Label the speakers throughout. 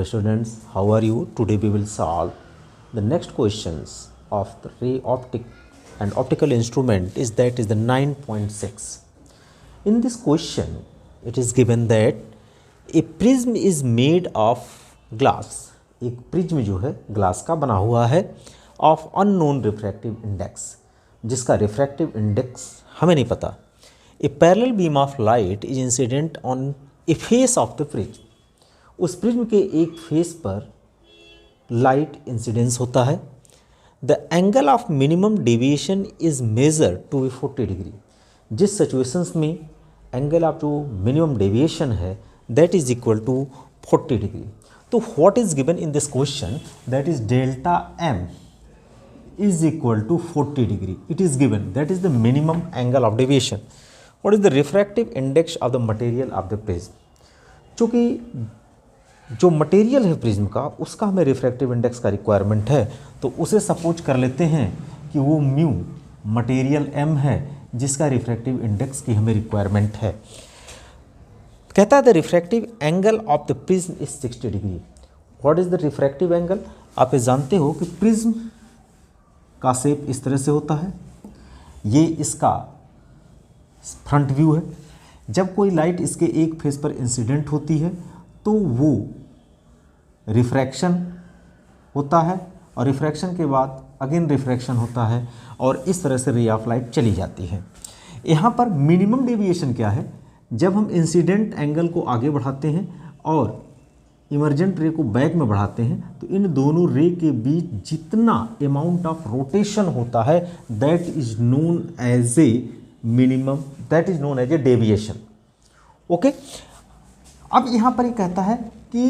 Speaker 1: Hello students, how are you? Today we will solve the next questions of the ray optic and optical instrument is the 9.6. In this question it is given that a prism is made of glass. एक prism जो है glass का बना हुआ है of unknown refractive index, जिसका refractive index हमें नहीं पता. A parallel beam of light is incident on a face of the prism. उस प्रिज्म के एक फेस पर लाइट इंसिडेंस होता है. The angle of minimum deviation is measured to be 40 degree. जिस सिचुएशंस में एंगल ऑफ जो मिनिमम डेविएशन है that is equal to 40 degree. तो what is given in this question, that is delta M is equal to 40 degree. It is given that is the minimum angle of deviation. What is the refractive index of the material of the prism? चूँकि जो material है prism का उसका हमें refractive index का requirement है, तो उसे सपोज कर लेते हैं कि वो म्यू मटेरियल एम है जिसका रिफ्रैक्टिव इंडेक्स की हमें रिक्वायरमेंट है. कहता है the refractive angle of the prism is 60 degree. What is the refractive angle? आप ये जानते हो कि प्रिज्म का शेप इस तरह से होता है. ये इसका फ्रंट व्यू है. जब कोई लाइट इसके एक फेस पर इंसिडेंट होती है तो वो रिफ्रैक्शन होता है और रिफ्रैक्शन के बाद अगेन रिफ्रैक्शन होता है और इस तरह से रे ऑफ लाइट चली जाती है. यहाँ पर मिनिमम डेविएशन क्या है? जब हम इंसिडेंट एंगल को आगे बढ़ाते हैं और इमर्जेंट रे को बैक में बढ़ाते हैं तो इन दोनों रे के बीच जितना अमाउंट ऑफ रोटेशन होता है that is known as a minimum, that is known as a deviation. Okay, अब यहाँ पर ये कहता है कि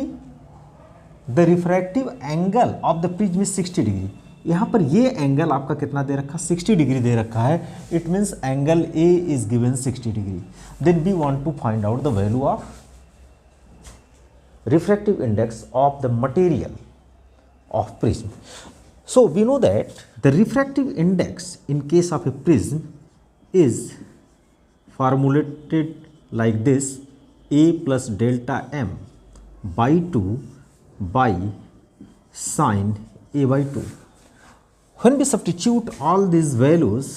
Speaker 1: the refractive angle of the prism is 60 degree. यहाँ पर ये एंगल आपका कितना दे रखा? 60 डिग्री दे रखा है. It means angle A is given 60 degree. Then we want to find out the value of refractive index of the material of prism. So we know that the refractive index in case of a prism is formulated like this: a plus delta m by 2 by sine a by 2. When we substitute all these values,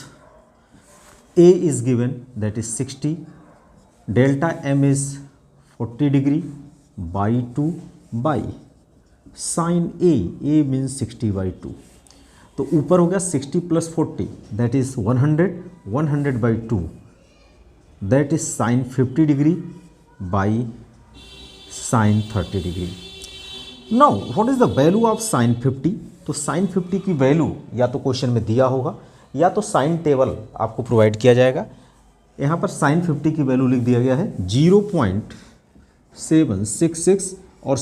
Speaker 1: a is given that is 60, delta m is 40 degree by 2 by sin a means 60 by 2. तो ऊपर हो गया 60 plus 40 that is 100, 100 by 2 that is sin 50 degree by sin 30 degree. Now what is the value of sin 50? तो sin 50 की value या तो question में दिया होगा या तो साइन टेबल आपको प्रोवाइड किया जाएगा. यहाँ पर sin 50 की वैल्यू लिख दिया गया है 0.766 और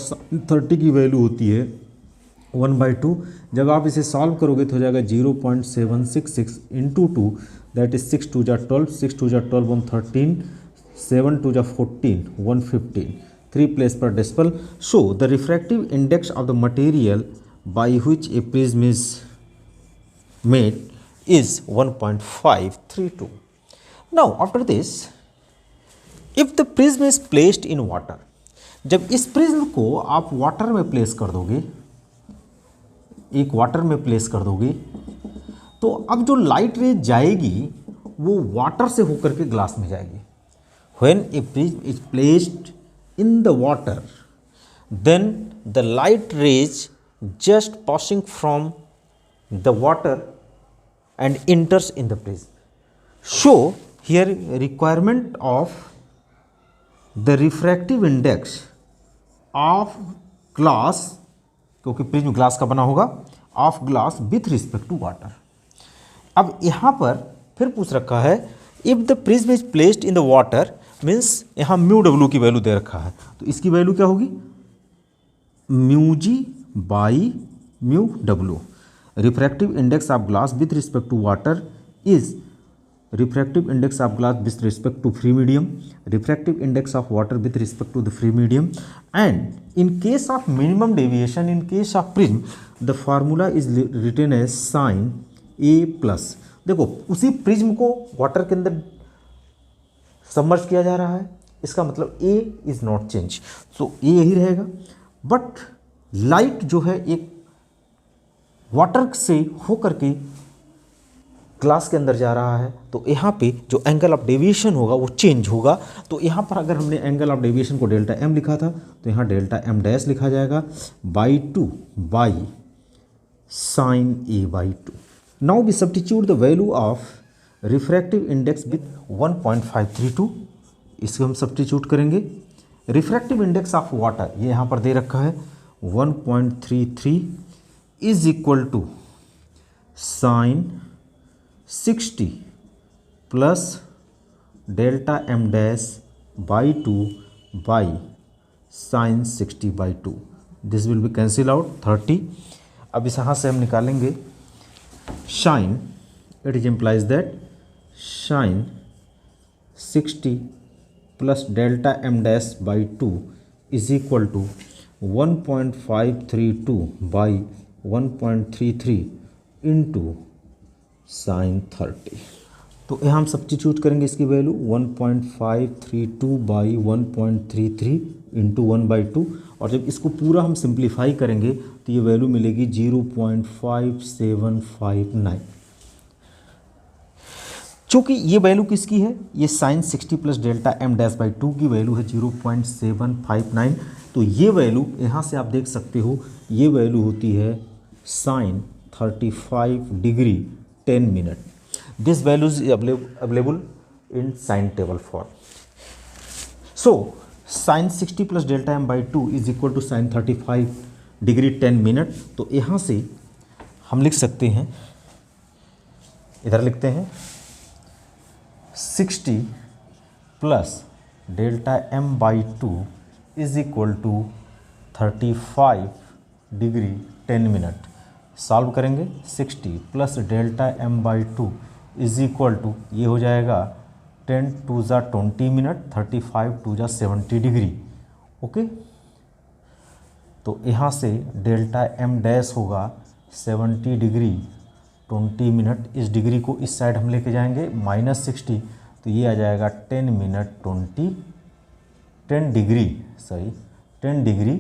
Speaker 1: 30 की वैल्यू होती है 1/2. जब आप इसे सॉल्व करोगे तो हो जाएगा 0.766 इंटू 2 दैट इज 6 2 जा 12, 6 2 जा 12 113, 7 2 जा 14 115, 3 प्लेस पर decimal. So the refractive index of the material by which A prism is made is 1.532. Now after this if the prism is placed in water, जब इस प्रिज्म को आप वाटर में place कर दोगे, एक वाटर में प्लेस कर दोगे, तो अब जो लाइट रे जाएगी वो वाटर से होकर के ग्लास में जाएगी. When a prism is placed in the water then the light rays just passing from the water and enters in the prism. So here requirement of the refractive index of glass, क्योंकि prism glass का बना होगा, of glass with respect to water. अब यहाँ पर फिर पूछ रखा है if the prism is placed in the water means यहाँ म्यू डब्ल्यू की वैल्यू दे रखा है, तो इसकी वैल्यू क्या होगी? Mu G by mu W. Refractive index of glass with respect to water is refractive index of glass with respect to free medium, refractive index of water with respect to the free medium, and in case of minimum deviation in case of prism the formula is written as sin a plus. देखो उसी prism को water के अंदर submerge किया जा रहा है, इसका मतलब a is not change, so a यही रहेगा. बट लाइट जो है एक वाटर से होकर के ग्लास के अंदर जा रहा है, तो यहाँ पे जो एंगल ऑफ डेविएशन होगा वो चेंज होगा। तो यहाँ पर अगर हमने एंगल ऑफ डेविएशन को डेल्टा एम लिखा था, तो यहाँ डेल्टा एम डैश लिखा जाएगा by 2 by sine A by 2। Now we substitute the value of refractive index with 1.532। इसको हम सब्स्टिट्यूट करेंगे। रिफ्रैक्टिव इंडेक्स ऑफ वाटर ये यहाँ पर दे रखा है 1.33 is equal to sine 60 plus delta M dash by 2 by sine 60 by 2। This will be cancel out 30। अब इस यहाँ से हम निकालेंगे sine, it is implies that sine 60 plus delta M dash by 2 is equal to 1.532 by 1.33 into sine 30। तो यहाँ हम substitute करेंगे इसकी वैल्यू 1.532 बाई 1.33 इंटू 1/2, और जब इसको पूरा हम सिंप्लीफाई करेंगे तो ये वैल्यू मिलेगी 0.5759। चूँकि ये वैल्यू किसकी है, ये sine 60 plus delta M dash by 2 की वैल्यू है 0.759। तो ये वैल्यू यहाँ से आप देख सकते हो, ये वैल्यू होती है sine 35 degree 10 minute. This value is available in sine table form. So sine 60 plus delta M by 2 is equal to sine 35 degree 10 minute. तो यहाँ से हम लिख सकते हैं, इधर लिखते हैं 60 plus delta M by 2 is equal to 35 degree 10 minute. Solve करेंगे 60 plus delta M by 2 is equal to, ये हो जाएगा 10 टू ज़ा 20 मिनट, 35 टू ज़ा 70 डिग्री। ओके, तो यहाँ से डेल्टा एम डैश होगा 70 डिग्री 20 मिनट। इस डिग्री को इस साइड हम लेके जाएंगे -60, तो ये आ जाएगा 10 minute 10 degree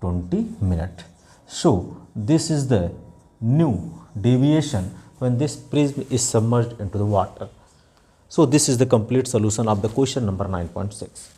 Speaker 1: 20 minutes. So this is the new deviation when this prism is submerged into the water. So this is the complete solution of the question number 9.6.